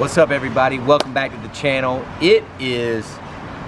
What's up, everybody? Welcome back to the channel. It is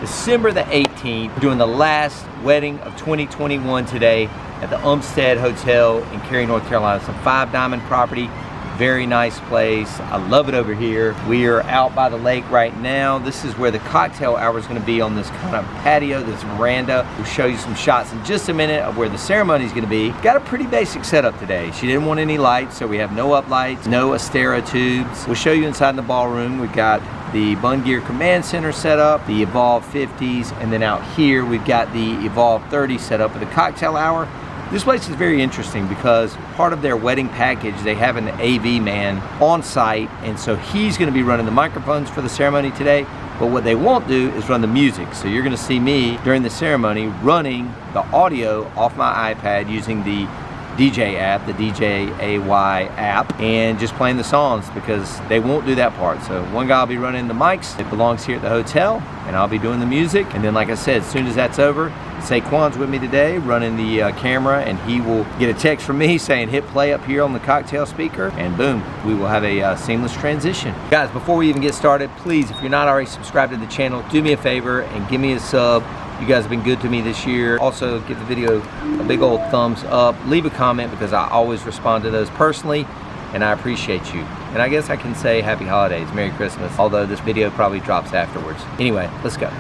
December the 18th. We're doing the last wedding of 2021 today at the Umstead Hotel in Cary, North Carolina. It's a 5-diamond property. Very nice place. I love it over here. We are out by the lake right now. This is where the cocktail hour is going to be, on this kind of patio, this veranda. We'll show you some shots in just a minute of where the ceremony is going to be. Got a pretty basic setup today. She didn't want any lights, so we have no up lights, no Astera tubes. We'll show you inside the ballroom. We've got the Bunn Gear Command Center set up, the Evolve 50s, and then out here we've got the Evolve 30 set up for the cocktail hour. This place is very interesting because part of their wedding package, they have an AV man on site, and so he's going to be running the microphones for the ceremony today. But what they won't do is run the music. So you're going to see me during the ceremony running the audio off my iPad using the djay app, the djay app, and just playing the songs, because they won't do that part. So one guy will be running the mics. It belongs here at the hotel, and I'll be doing the music. And then, like I said, as soon as that's over, Saquon's with me today running the camera, and he will get a text from me saying hit play up here on the cocktail speaker, and boom, we will have a seamless transition. Guys, before we even get started, please, if you're not already subscribed to the channel, do me a favor and give me a sub. You guys have been good to me this year. Also, give the video a big old thumbs up. Leave a comment, because I always respond to those personally, and I appreciate you. And I guess I can say happy holidays, Merry Christmas, although this video probably drops afterwards. Anyway, let's go.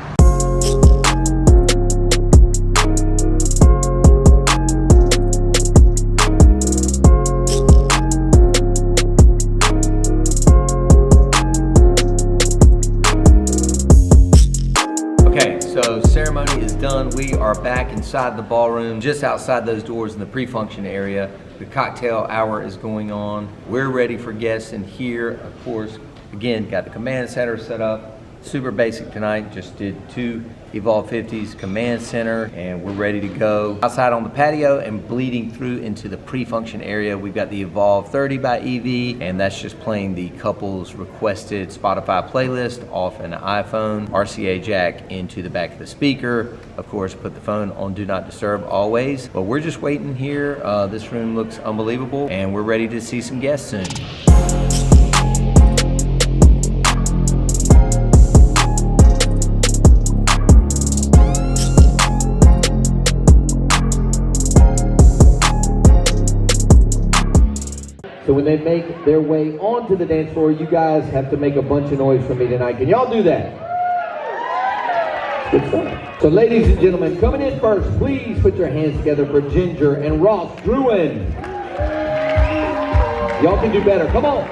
So ceremony is done. We are back inside the ballroom, just outside those doors in the pre-function area. The cocktail hour is going on. We're ready for guests, and here, of course, again, got the command center set up. Super basic tonight. Just did 2 Evolve 50s command center, and we're ready to go. Outside on the patio and bleeding through into the pre-function area, we've got the Evolve 30 by EV, and that's just playing the couple's requested Spotify playlist off an iPhone. RCA jack into the back of the speaker. Of course, put the phone on Do Not Disturb always. But we're just waiting here. This room looks unbelievable, and we're ready to see some guests soon. So when they make their way onto the dance floor, you guys have to make a bunch of noise for me tonight. Can y'all do that? Good stuff. So ladies and gentlemen, coming in first, please put your hands together for Ginger and Ross Druin. Y'all can do better. Come on.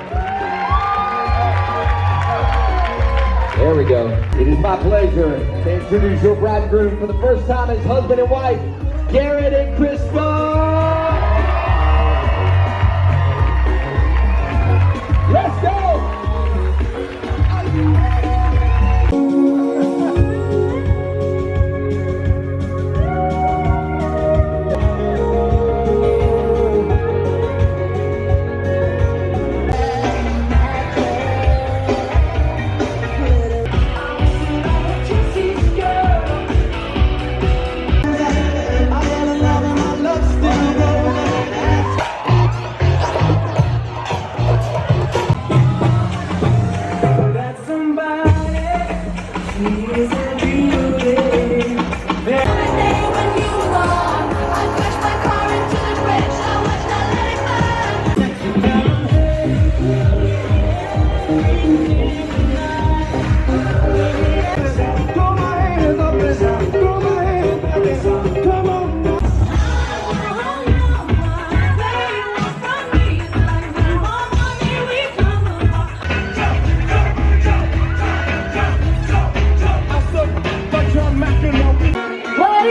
There we go. It is my pleasure to introduce your bride and groom for the first time as husband and wife, Garrett and Chris Bunn. Let's go!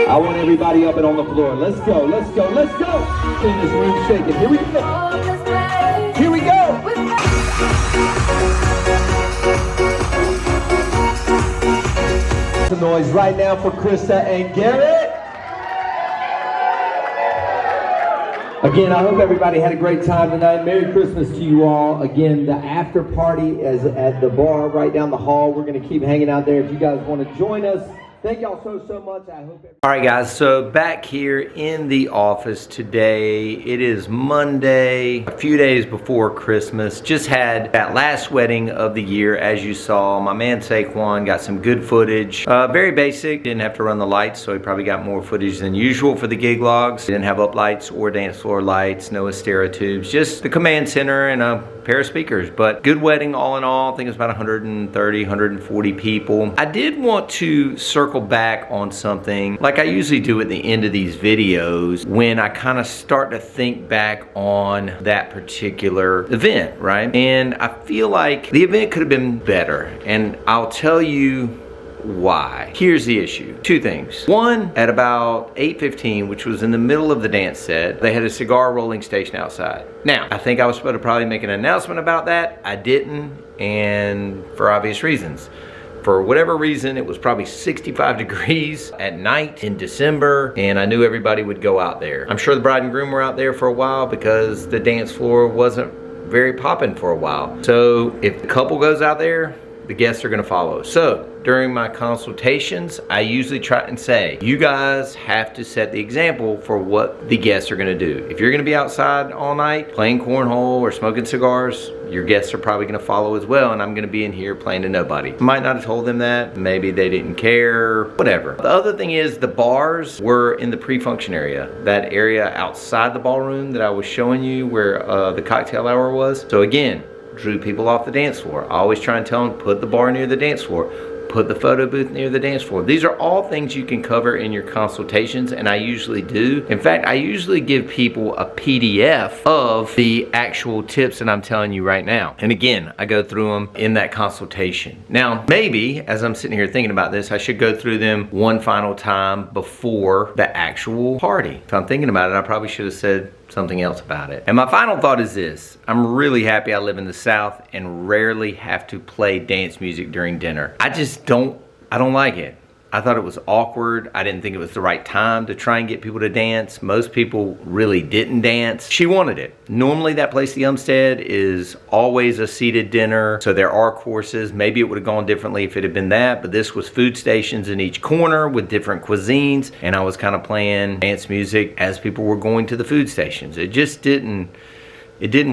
I want everybody up and on the floor. Let's go, let's go, let's go. In this room shaking. Here we go. Here we go. Some noise right now for Krista and Garrett. Again, I hope everybody had a great time tonight. Merry Christmas to you all. Again, the after party is at the bar right down the hall. We're going to keep hanging out there. If you guys want to join us Thank y'all so much. I hope. All right, guys. So back here in the office today. It is Monday, a few days before Christmas. Just had that last wedding of the year, as you saw. My man Saquon got some good footage. Very basic. Didn't have to run the lights, so he probably got more footage than usual for the gig logs. Didn't have up lights or dance floor lights. No Astera tubes. Just the command center and a pair of speakers. But good wedding all in all. I think it was about 130, 140 people. I did want to circle back on something like I usually do at the end of these videos when I kind of start to think back on that particular event, right? And I feel like the event could have been better, and I'll tell you why. Here's the issue. Two things. One, at about 8:15, which was in the middle of the dance set, they had a cigar rolling station outside. Now, I think I was supposed to probably make an announcement about that. I didn't, and for obvious reasons. For whatever reason, it was probably 65 degrees at night in December, and I knew everybody would go out there. I'm sure the bride and groom were out there for a while because the dance floor wasn't very popping for a while. So if the couple goes out there, the guests are gonna follow. So during my consultations, I usually try and say, you guys have to set the example for what the guests are gonna do. If you're gonna be outside all night playing cornhole or smoking cigars, your guests are probably gonna follow as well, and I'm gonna be in here playing to nobody. I might not have told them that, maybe they didn't care, whatever. The other thing is the bars were in the pre-function area, that area outside the ballroom that I was showing you where the cocktail hour was. So again, drew people off the dance floor. I always try and tell them, put the bar near the dance floor. Put the photo booth near the dance floor. These are all things you can cover in your consultations, and I usually do. In fact, I usually give people a PDF of the actual tips that I'm telling you right now. And again, I go through them in that consultation. Now, maybe, as I'm sitting here thinking about this, I should go through them one final time before the actual party. If I'm thinking about it, I probably should have said something else about it. And my final thought is this. I'm really happy I live in the South and rarely have to play dance music during dinner. I don't like it. I thought it was awkward. I didn't think it was the right time to try and get people to dance. Most people really didn't dance. She wanted it. Normally that place, the Umstead, is always a seated dinner, so there are courses. Maybe it would have gone differently if it had been that, but this was food stations in each corner with different cuisines, and I was kind of playing dance music as people were going to the food stations. It just didn't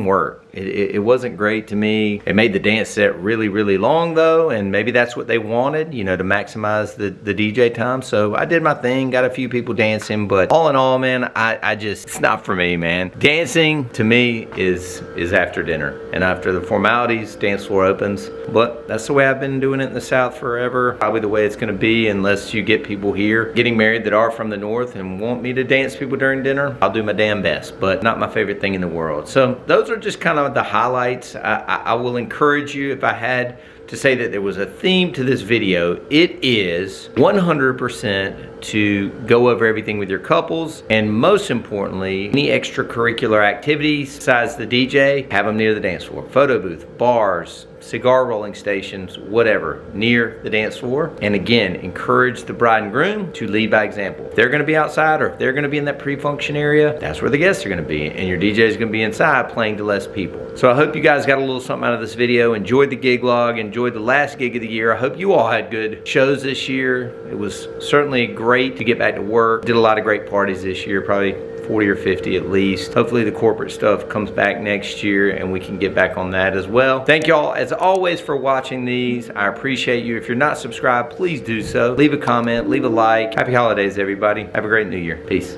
work. It wasn't great to me. It made the dance set really, really long though, and maybe that's what they wanted, you know, to maximize the DJ time. So I did my thing, got a few people dancing, but all in all, man, it's not for me, man. Dancing to me is after dinner, and after the formalities, dance floor opens. But that's the way I've been doing it in the South forever. Probably the way it's gonna be unless you get people here getting married that are from the North and want me to dance people during dinner. I'll do my damn best, but not my favorite thing in the world. So those are just kind of the highlights. I will encourage you, if I had to say that there was a theme to this video, it is 100% to go over everything with your couples, and most importantly, any extracurricular activities besides the DJ, have them near the dance floor. Photo booth, bars, cigar rolling stations, whatever, near the dance floor. And again, encourage the bride and groom to lead by example. If they're gonna be outside or if they're gonna be in that pre-function area, that's where the guests are gonna be, and your DJ is gonna be inside playing to less people. So I hope you guys got a little something out of this video, enjoyed the gig log, enjoyed the last gig of the year. I hope you all had good shows this year. It was certainly great to get back to work. Did a lot of great parties this year, probably 40 or 50 at least. Hopefully the corporate stuff comes back next year and we can get back on that as well. Thank y'all as always for watching these. I appreciate you. If you're not subscribed, please do so. Leave a comment, leave a like. Happy holidays, everybody. Have a great new year. Peace.